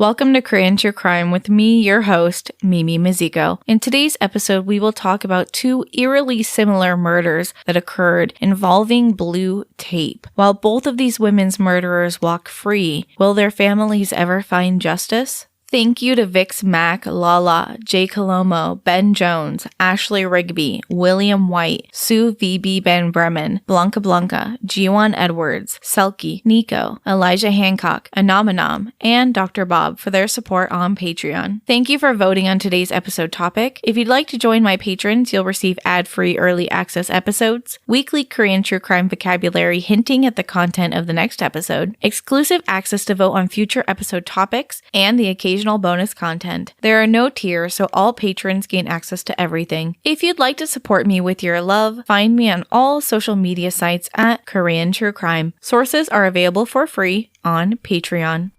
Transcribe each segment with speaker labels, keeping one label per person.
Speaker 1: Welcome to Korean True Crime with me, your host, Mimi Mizuko. In today's episode, we will talk about two eerily similar murders that occurred involving blue tape. While both of these women's murderers walk free, will their families ever find justice? Thank you to Vix Mack, Lala, Jay Colomo, Ben Jones, Ashley Rigby, William White, Sue VB Ben Bremen, Blanca Blanca, Jiwon Edwards, Selkie, Nico, Elijah Hancock, Anomanom, and Dr. Bob for their support on Patreon. Thank you for voting on today's episode topic. If you'd like to join my patrons, you'll receive ad-free early access episodes, weekly Korean true crime vocabulary hinting at the content of the next episode, exclusive access to vote on future episode topics, and the occasional bonus content. There are no tiers, so all patrons gain access to everything. If you'd like to support me with your love, find me on all social media sites at Korean True Crime. Sources are available for free on Patreon.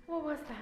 Speaker 1: What was that?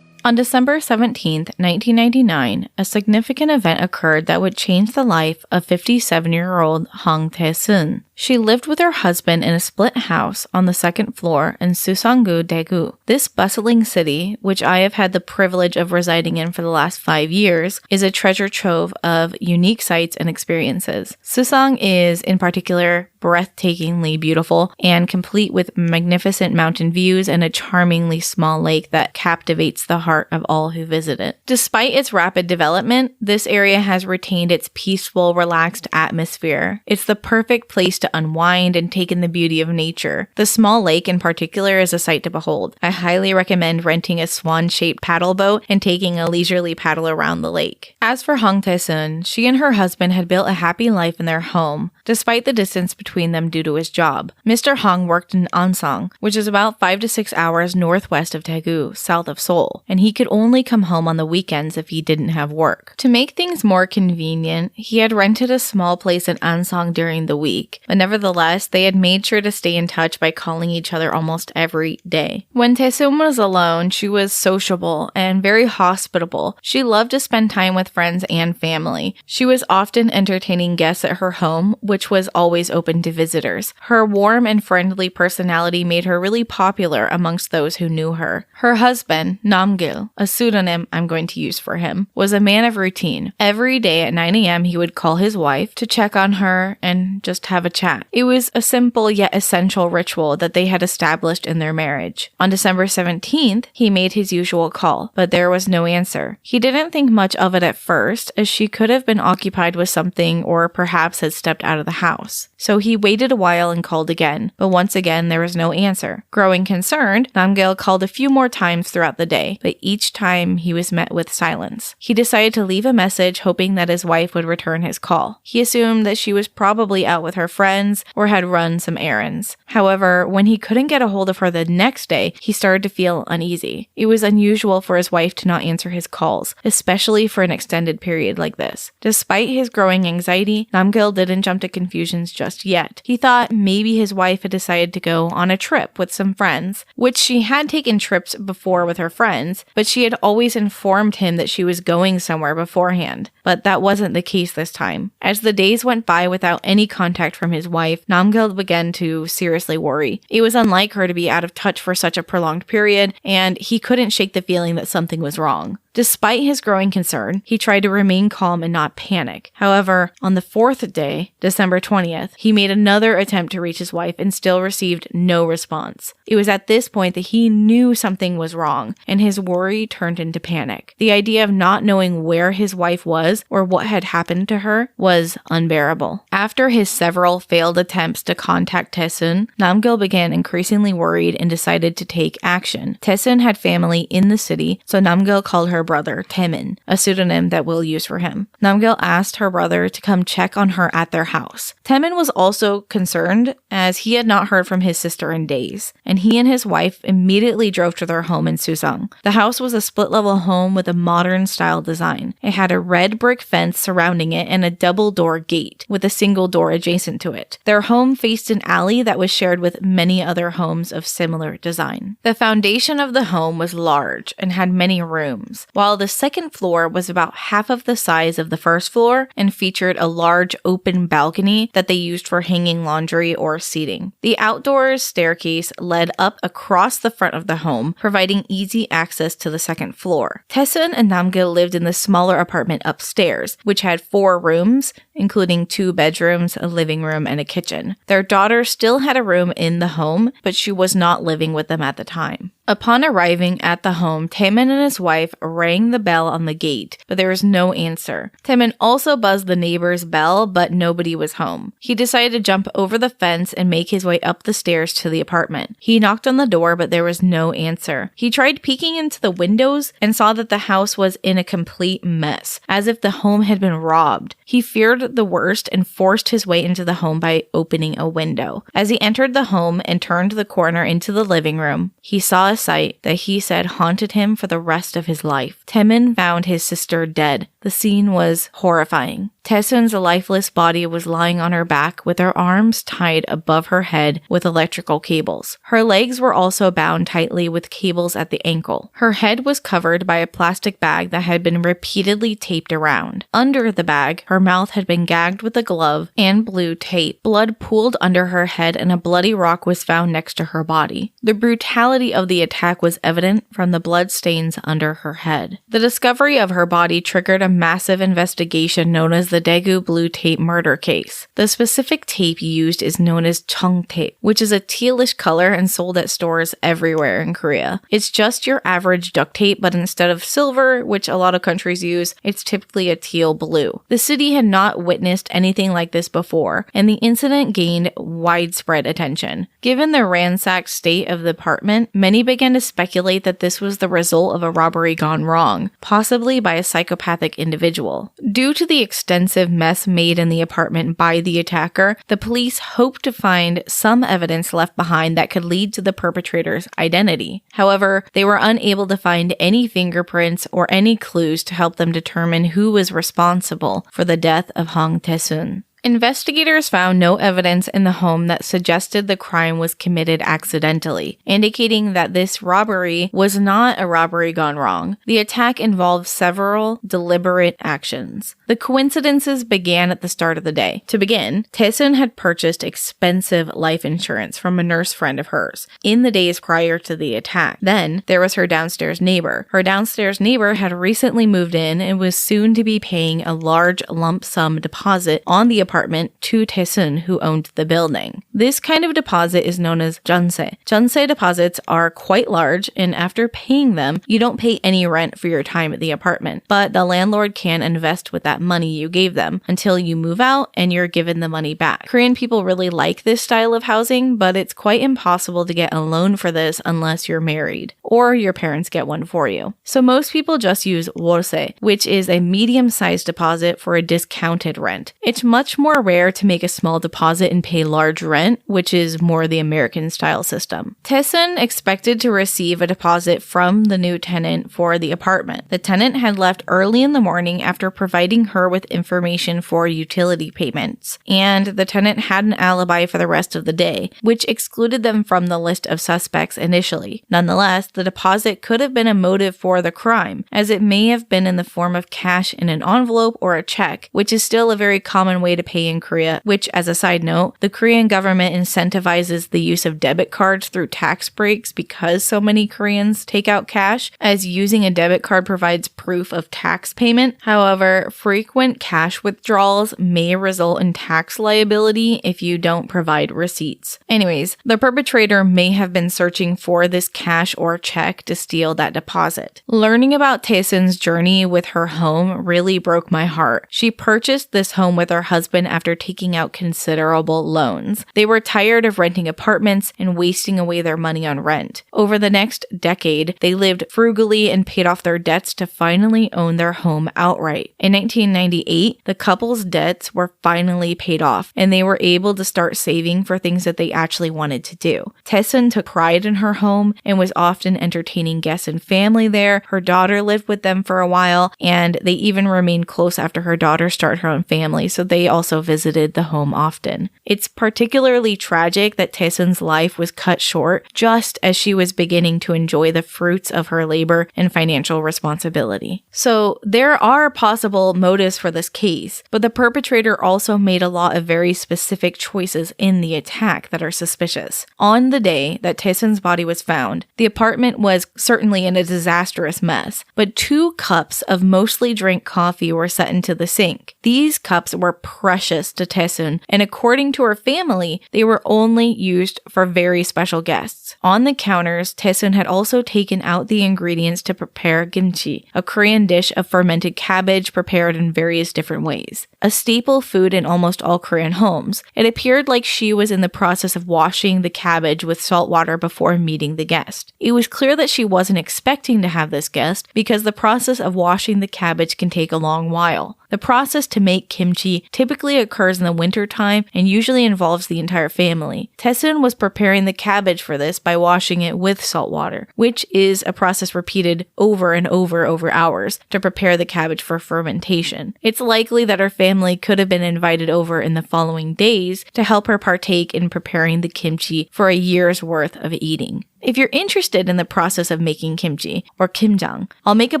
Speaker 1: On December 17, 1999, a significant event occurred that would change the life of 57-year-old Hong Tae-sun. She lived with her husband in a split house on the second floor in Suseong-gu, Daegu. This bustling city, which I have had the privilege of residing in for the last 5 years, is a treasure trove of unique sights and experiences. Suseong is, in particular, breathtakingly beautiful and complete with magnificent mountain views and a charmingly small lake that captivates the heart of all who visit it. Despite its rapid development, this area has retained its peaceful, relaxed atmosphere. It's the perfect place to unwind and take in the beauty of nature. The small lake in particular is a sight to behold. I highly recommend renting a swan-shaped paddle boat and taking a leisurely paddle around the lake. As for Hong Tae-sun, she and her husband had built a happy life in their home, despite the distance between them due to his job. Mr. Hong worked in Ansong, which is about 5 to 6 hours northwest of Daegu, south of Seoul, and he could only come home on the weekends if he didn't have work. To make things more convenient, he had rented a small place in Ansong during the week, but nevertheless, they had made sure to stay in touch by calling each other almost every day. When Tae-sun was alone, she was sociable and very hospitable. She loved to spend time with friends and family. She was often entertaining guests at her home, which was always open to visitors. Her warm and friendly personality made her really popular amongst those who knew her. Her husband, Namgil, a pseudonym I'm going to use for him, was a man of routine. Every day at 9 a.m. he would call his wife to check on her and just have a chat. It was a simple yet essential ritual that they had established in their marriage. On December 17th, he made his usual call, but there was no answer. He didn't think much of it at first, as she could have been occupied with something or perhaps had stepped out of the house. So he waited a while and called again, but once again there was no answer. Growing concerned, Namgil called a few more times throughout the day, but each time he was met with silence. He decided to leave a message hoping that his wife would return his call. He assumed that she was probably out with her friends or had run some errands. However, when he couldn't get a hold of her the next day, he started to feel uneasy. It was unusual for his wife to not answer his calls, especially for an extended period like this. Despite his growing anxiety, Namgil didn't jump to conclusions just yet. He thought maybe his wife had decided to go on a trip with some friends, which she had taken trips before with her friends, but she had always informed him that she was going somewhere beforehand. But that wasn't the case this time. As the days went by without any contact from his wife, Namgil began to seriously worry. It was unlike her to be out of touch for such a prolonged period, and he couldn't shake the feeling that something was wrong. Despite his growing concern, he tried to remain calm and not panic. However, on the fourth day, December 20th, he made another attempt to reach his wife and still received no response. It was at this point that he knew something was wrong, and his worry turned into panic. The idea of not knowing where his wife was or what had happened to her was unbearable. After his several failed attempts to contact Tae-sun, Namgil began increasingly worried and decided to take action. Tae-sun had family in the city, so Namgil called her brother, Taemin, a pseudonym that we'll use for him. Namgyal asked her brother to come check on her at their house. Taemin was also concerned as he had not heard from his sister in days, and he and his wife immediately drove to their home in Susang. The house was a split-level home with a modern-style design. It had a red brick fence surrounding it and a double-door gate with a single door adjacent to it. Their home faced an alley that was shared with many other homes of similar design. The foundation of the home was large and had many rooms, while the second floor was about half of the size of the first floor and featured a large open balcony that they used for hanging laundry or seating. The outdoors staircase led up across the front of the home, providing easy access to the second floor. Taesun and Namgyal lived in the smaller apartment upstairs, which had 4 rooms, including 2 bedrooms, a living room, and a kitchen. Their daughter still had a room in the home, but she was not living with them at the time. Upon arriving at the home, Taemin and his wife rang the bell on the gate, but there was no answer. Taemin also buzzed the neighbor's bell, but nobody was home. He decided to jump over the fence and make his way up the stairs to the apartment. He knocked on the door, but there was no answer. He tried peeking into the windows and saw that the house was in a complete mess, as if the home had been robbed. He feared the worst and forced his way into the home by opening a window. As he entered the home and turned the corner into the living room, he saw a sight that he said haunted him for the rest of his life. Taemin found his sister dead. The scene was horrifying. Taesun's lifeless body was lying on her back with her arms tied above her head with electrical cables. Her legs were also bound tightly with cables at the ankle. Her head was covered by a plastic bag that had been repeatedly taped around. Under the bag, her mouth had been gagged with a glove and blue tape. Blood pooled under her head and a bloody rock was found next to her body. The brutality of the attack was evident from the blood stains under her head. The discovery of her body triggered a massive investigation known as the Daegu blue tape murder case. The specific tape used is known as chung tape, which is a tealish color and sold at stores everywhere in Korea. It's just your average duct tape, but instead of silver, which a lot of countries use, it's typically a teal blue. The city had not witnessed anything like this before, and the incident gained widespread attention. Given the ransacked state of the apartment, many began to speculate that this was the result of a robbery gone wrong, possibly by a psychopathic individual. Due to the extensive mess made in the apartment by the attacker, the police hoped to find some evidence left behind that could lead to the perpetrator's identity. However, they were unable to find any fingerprints or any clues to help them determine who was responsible for the death of Hong Tae-sun. Investigators found no evidence in the home that suggested the crime was committed accidentally, indicating that this robbery was not a robbery gone wrong. The attack involved several deliberate actions. The coincidences began at the start of the day. To begin, Tae-sun had purchased expensive life insurance from a nurse friend of hers in the days prior to the attack. Then, there was her downstairs neighbor. Her downstairs neighbor had recently moved in and was soon to be paying a large lump sum deposit on the apartment to Tae-sun, who owned the building. This kind of deposit is known as jeonse. Jeonse deposits are quite large, and after paying them, you don't pay any rent for your time at the apartment, but the landlord can invest with that money you gave them until you move out and you're given the money back. Korean people really like this style of housing, but it's quite impossible to get a loan for this unless you're married, or your parents get one for you. So most people just use 월세, which is a medium-sized deposit for a discounted rent. It's much more rare to make a small deposit and pay large rent, which is more the American style system. Tae-sun expected to receive a deposit from the new tenant for the apartment. The tenant had left early in the morning after providing her with information for utility payments, and the tenant had an alibi for the rest of the day, which excluded them from the list of suspects initially. Nonetheless, the deposit could have been a motive for the crime, as it may have been in the form of cash in an envelope or a check, which is still a very common way to pay in Korea, which, as a side note, the Korean government incentivizes the use of debit cards through tax breaks because so many Koreans take out cash, as using a debit card provides proof of tax payment. However, frequent cash withdrawals may result in tax liability if you don't provide receipts. Anyways, the perpetrator may have been searching for this cash or check to steal that deposit. Learning about Taesun's journey with her home really broke my heart. She purchased this home with her husband after taking out considerable loans. They were tired of renting apartments and wasting away their money on rent. Over the next decade, they lived frugally and paid off their debts to finally own their home outright. In 1998, the couple's debts were finally paid off, and they were able to start saving for things that they actually wanted to do. Taesun took pride in her home and was often entertaining guests and family there. Her daughter lived with them for a while, and they even remained close after her daughter started her own family, so they also visited the home often. It's particularly tragic that Taesun's life was cut short just as she was beginning to enjoy the fruits of her labor and financial responsibility. So there are possible motives for this case, but the perpetrator also made a lot of very specific choices in the attack that are suspicious. On the day that Taesun's body was found, the apartment was certainly in a disastrous mess, but 2 cups of mostly drank coffee were set into the sink. These cups were precious to Taesun, and according to her family, they were only used for very special guests. On the counters, Taesun had also taken out the ingredients to prepare kimchi, a Korean dish of fermented cabbage prepared in various different ways. A staple food in almost all Korean homes, it appeared like she was in the process of washing the cabbage with salt water before meeting the guest. It was clear that she wasn't expecting to have this guest because the process of washing the cabbage can take a long while. The process to make kimchi typically occurs in the winter time and usually involves the entire family. Taesun was preparing the cabbage for this by washing it with salt water, which is a process repeated over and over hours to prepare the cabbage for fermentation. It's likely that her family could have been invited over in the following days to help her partake in preparing the kimchi for a year's worth of eating. If you're interested in the process of making kimchi, or kimjang, I'll make a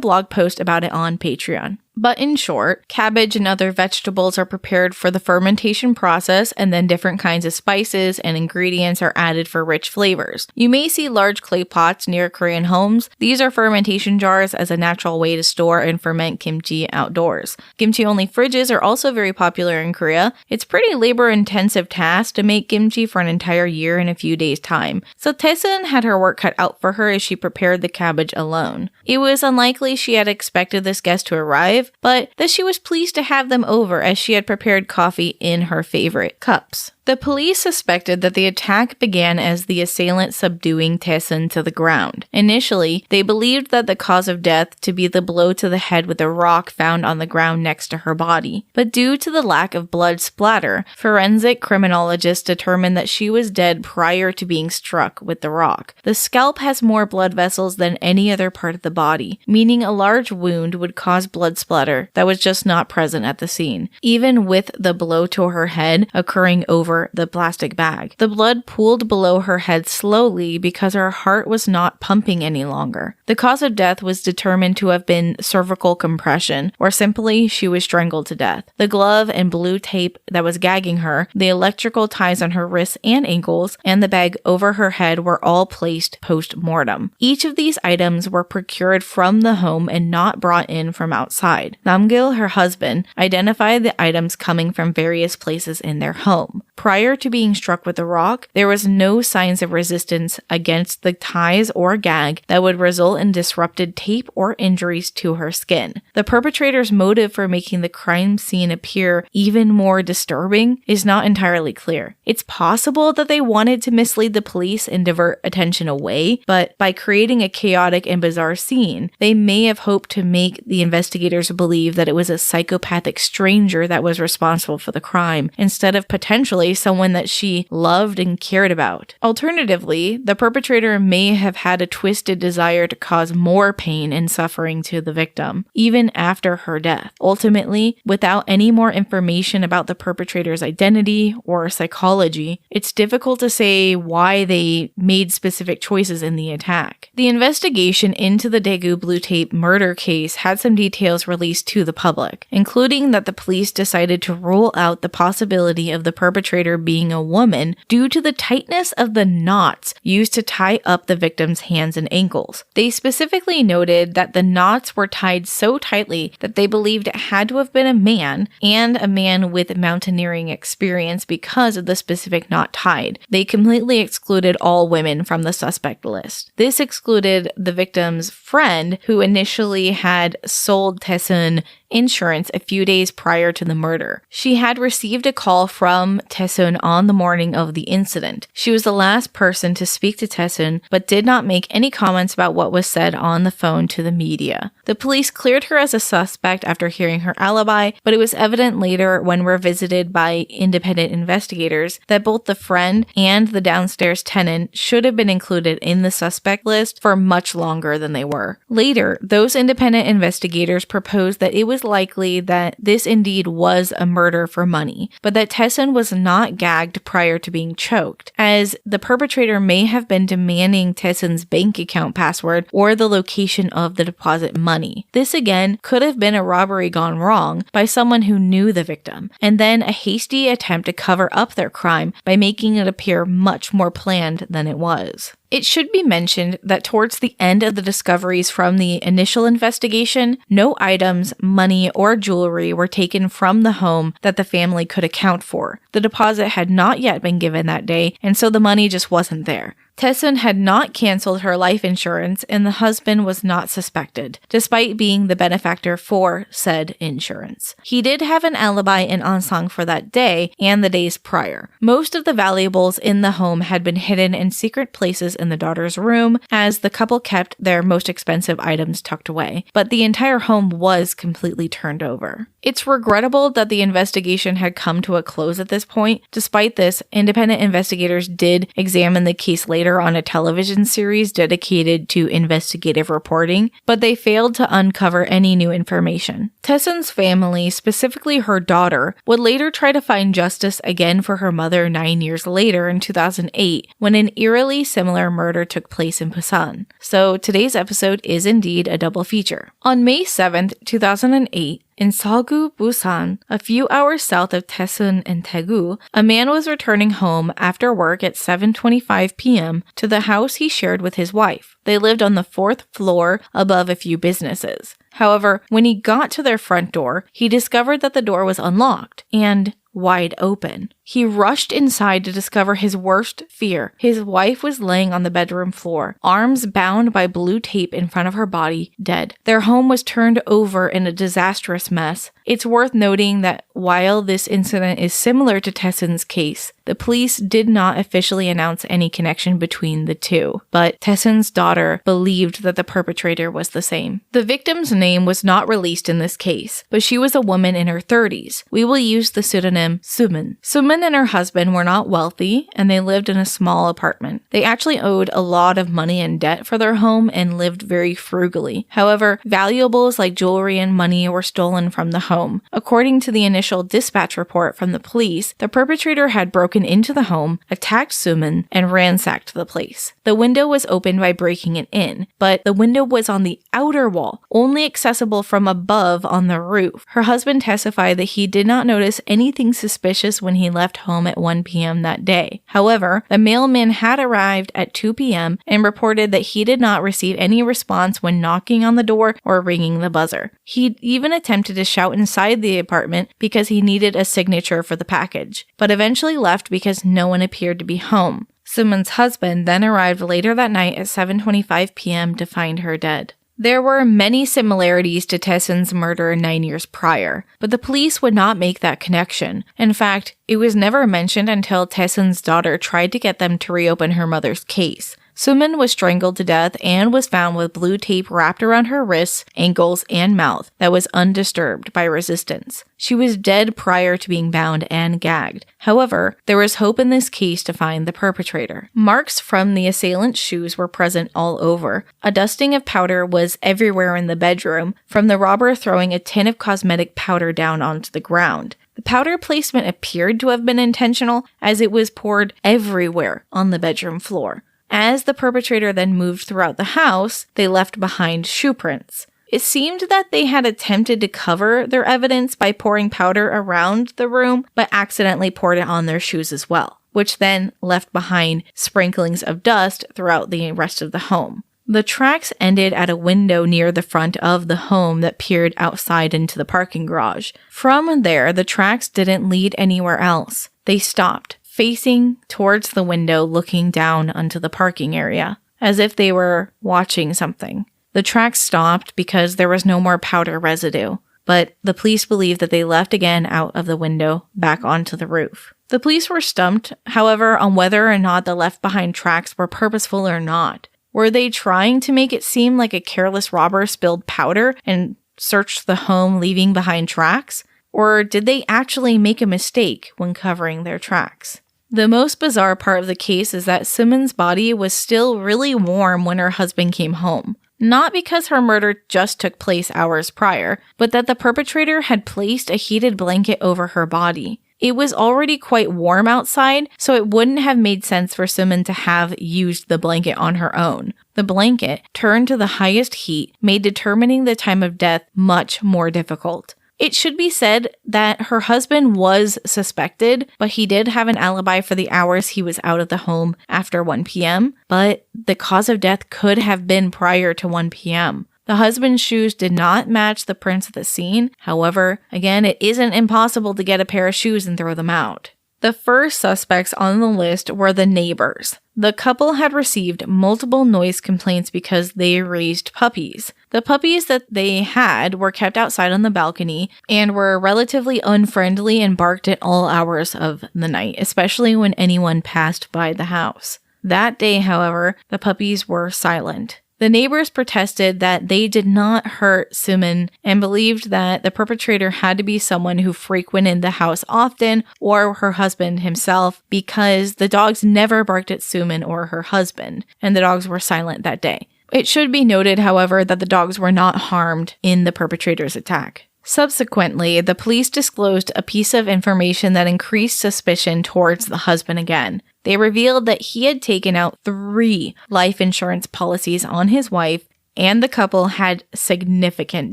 Speaker 1: blog post about it on Patreon. But in short, cabbage and other vegetables are prepared for the fermentation process, and then different kinds of spices and ingredients are added for rich flavors. You may see large clay pots near Korean homes. These are fermentation jars as a natural way to store and ferment kimchi outdoors. Kimchi-only fridges are also very popular in Korea. It's a pretty labor-intensive task to make kimchi for an entire year in a few days' time, so Taesun had her work cut out for her as she prepared the cabbage alone. It was unlikely she had expected this guest to arrive, but that she was pleased to have them over as she had prepared coffee in her favorite cups. The police suspected that the attack began as the assailant subduing Taesun to the ground. Initially, they believed that the cause of death to be the blow to the head with a rock found on the ground next to her body. But due to the lack of blood splatter, forensic criminologists determined that she was dead prior to being struck with the rock. The scalp has more blood vessels than any other part of the body, meaning a large wound would cause blood splatter that was just not present at the scene, even with the blow to her head occurring over the plastic bag. The blood pooled below her head slowly because her heart was not pumping any longer. The cause of death was determined to have been cervical compression, or simply she was strangled to death. The glove and blue tape that was gagging her, the electrical ties on her wrists and ankles, and the bag over her head were all placed post-mortem. Each of these items were procured from the home and not brought in from outside. Namgil, her husband, identified the items coming from various places in their home. Prior to being struck with the rock, there was no signs of resistance against the ties or gag that would result in disrupted tape or injuries to her skin. The perpetrator's motive for making the crime scene appear even more disturbing is not entirely clear. It's possible that they wanted to mislead the police and divert attention away, but by creating a chaotic and bizarre scene, they may have hoped to make the investigators believe that it was a psychopathic stranger that was responsible for the crime, instead of potentially someone that she loved and cared about. Alternatively, the perpetrator may have had a twisted desire to cause more pain and suffering to the victim, even after her death. Ultimately, without any more information about the perpetrator's identity or psychology, it's difficult to say why they made specific choices in the attack. The investigation into the Daegu Blue Tape murder case had some details released to the public, including that the police decided to rule out the possibility of the perpetrator perpetrator being a woman due to the tightness of the knots used to tie up the victim's hands and ankles. They specifically noted that the knots were tied so tightly that they believed it had to have been a man, and a man with mountaineering experience because of the specific knot tied. They completely excluded all women from the suspect list. This excluded the victim's friend, who initially had sold Taesun insurance a few days prior to the murder. She had received a call from Taesun on the morning of the incident. She was the last person to speak to Taesun, but did not make any comments about what was said on the phone to the media. The police cleared her as a suspect after hearing her alibi, but it was evident later when revisited by independent investigators that both the friend and the downstairs tenant should have been included in the suspect list for much longer than they were. Later, those independent investigators proposed that it was likely that this indeed was a murder for money, but that Taesun was not gagged prior to being choked, as the perpetrator may have been demanding Taesun's bank account password or the location of the deposit money. This again could have been a robbery gone wrong by someone who knew the victim, and then a hasty attempt to cover up their crime by making it appear much more planned than it was. It should be mentioned that towards the end of the discoveries from the initial investigation, no items, money, or jewelry were taken from the home that the family could account for. The deposit had not yet been given that day, and so the money just wasn't there. Taesun had not canceled her life insurance, and the husband was not suspected, despite being the benefactor for said insurance. He did have an alibi in Ansang for that day and the days prior. Most of the valuables in the home had been hidden in secret places in the daughter's room, as the couple kept their most expensive items tucked away, but the entire home was completely turned over. It's regrettable that the investigation had come to a close at this point. Despite this, independent investigators did examine the case later on a television series dedicated to investigative reporting, but they failed to uncover any new information. Taesun's family, specifically her daughter, would later try to find justice again for her mother 9 years later in 2008, when an eerily similar murder took place in Busan. So today's episode is indeed a double feature. On May 7th, 2008, in Seogu, Busan, a few hours south of Taesun and Daegu, a man was returning home after work at 7:25 p.m. to the house he shared with his wife. They lived on the 4th floor above a few businesses. However, when he got to their front door, he discovered that the door was unlocked and wide open. He rushed inside to discover his worst fear. His wife was laying on the bedroom floor, arms bound by blue tape in front of her body, dead. Their home was turned over in a disastrous mess. It's worth noting that while this incident is similar to Taesun's case, the police did not officially announce any connection between the two, but Taesun's daughter believed that the perpetrator was the same. The victim's name was not released in this case, but she was a woman in her 30s. We will use the pseudonym Sumin. Sumin and her husband were not wealthy, and they lived in a small apartment. They actually owed a lot of money and debt for their home and lived very frugally. However, valuables like jewelry and money were stolen from the home. According to the initial dispatch report from the police, the perpetrator had broken into the home, attacked Sumin, and ransacked the place. The window was opened by breaking it in, but the window was on the outer wall, only accessible from above on the roof. Her husband testified that he did not notice anything suspicious when he left home at 1 p.m. that day. However, the mailman had arrived at 2 p.m. and reported that he did not receive any response when knocking on the door or ringing the buzzer. He even attempted to shout inside the apartment because he needed a signature for the package, but eventually left because no one appeared to be home. Sumin's husband then arrived later that night at 7:25 p.m. to find her dead. There were many similarities to Taesun's murder 9 years prior, but the police would not make that connection. In fact, it was never mentioned until Taesun's daughter tried to get them to reopen her mother's case. Sumin was strangled to death and was found with blue tape wrapped around her wrists, ankles, and mouth that was undisturbed by resistance. She was dead prior to being bound and gagged. However, there was hope in this case to find the perpetrator. Marks from the assailant's shoes were present all over. A dusting of powder was everywhere in the bedroom, from the robber throwing a tin of cosmetic powder down onto the ground. The powder placement appeared to have been intentional, as it was poured everywhere on the bedroom floor. As the perpetrator then moved throughout the house, they left behind shoe prints. It seemed that they had attempted to cover their evidence by pouring powder around the room, but accidentally poured it on their shoes as well, which then left behind sprinklings of dust throughout the rest of the home. The tracks ended at a window near the front of the home that peered outside into the parking garage. From there, the tracks didn't lead anywhere else. They stopped, facing towards the window, looking down onto the parking area, as if they were watching something. The tracks stopped because there was no more powder residue, but the police believe that they left again out of the window back onto the roof. The police were stumped, however, on whether or not the left-behind tracks were purposeful or not. Were they trying to make it seem like a careless robber spilled powder and searched the home, leaving behind tracks? Or did they actually make a mistake when covering their tracks? The most bizarre part of the case is that Simmons' body was still really warm when her husband came home. Not because her murder just took place hours prior, but that the perpetrator had placed a heated blanket over her body. It was already quite warm outside, so it wouldn't have made sense for Simmons to have used the blanket on her own. The blanket, turned to the highest heat, made determining the time of death much more difficult. It should be said that her husband was suspected, but he did have an alibi for the hours he was out of the home after 1 p.m., but the cause of death could have been prior to 1 p.m. The husband's shoes did not match the prints at the scene. However, again, it isn't impossible to get a pair of shoes and throw them out. The first suspects on the list were the neighbors. The couple had received multiple noise complaints because they raised puppies. The puppies that they had were kept outside on the balcony and were relatively unfriendly and barked at all hours of the night, especially when anyone passed by the house. That day, however, the puppies were silent. The neighbors protested that they did not hurt Suman and believed that the perpetrator had to be someone who frequented the house often or her husband himself, because the dogs never barked at Suman or her husband, and the dogs were silent that day. It should be noted, however, that the dogs were not harmed in the perpetrator's attack. Subsequently, the police disclosed a piece of information that increased suspicion towards the husband again. They revealed that he had taken out 3 life insurance policies on his wife, and the couple had significant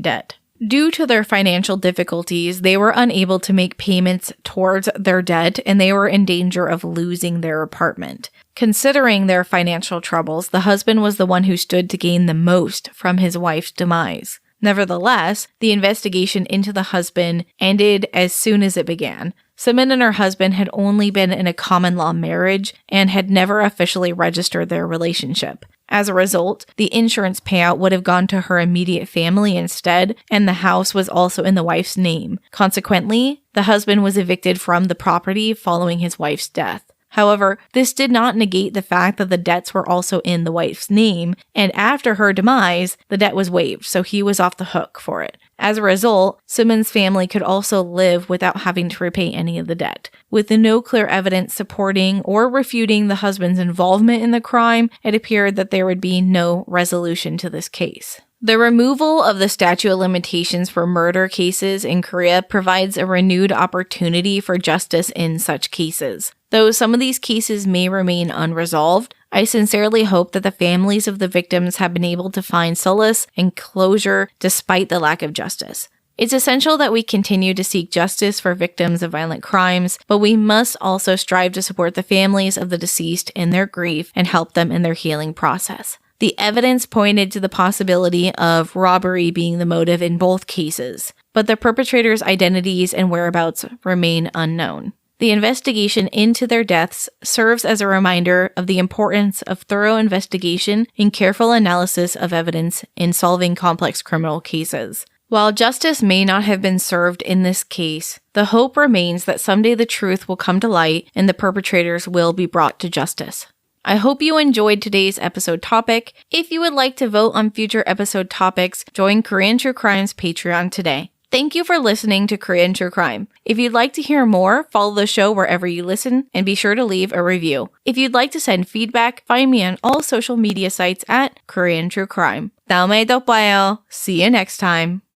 Speaker 1: debt. Due to their financial difficulties, they were unable to make payments towards their debt, and they were in danger of losing their apartment. Considering their financial troubles, the husband was the one who stood to gain the most from his wife's demise. Nevertheless, the investigation into the husband ended as soon as it began. Simmons and her husband had only been in a common law marriage and had never officially registered their relationship. As a result, the insurance payout would have gone to her immediate family instead, and the house was also in the wife's name. Consequently, the husband was evicted from the property following his wife's death. However, this did not negate the fact that the debts were also in the wife's name, and after her demise, the debt was waived, so he was off the hook for it. As a result, Simmons' family could also live without having to repay any of the debt. With no clear evidence supporting or refuting the husband's involvement in the crime, it appeared that there would be no resolution to this case. The removal of the statute of limitations for murder cases in Korea provides a renewed opportunity for justice in such cases. Though some of these cases may remain unresolved, I sincerely hope that the families of the victims have been able to find solace and closure despite the lack of justice. It's essential that we continue to seek justice for victims of violent crimes, but we must also strive to support the families of the deceased in their grief and help them in their healing process. The evidence pointed to the possibility of robbery being the motive in both cases, but the perpetrators' identities and whereabouts remain unknown. The investigation into their deaths serves as a reminder of the importance of thorough investigation and careful analysis of evidence in solving complex criminal cases. While justice may not have been served in this case, the hope remains that someday the truth will come to light and the perpetrators will be brought to justice. I hope you enjoyed today's episode topic. If you would like to vote on future episode topics, join Korean True Crime's Patreon today. Thank you for listening to Korean True Crime. If you'd like to hear more, follow the show wherever you listen and be sure to leave a review. If you'd like to send feedback, find me on all social media sites at Korean True Crime. 다음에 또 봐요. See you next time.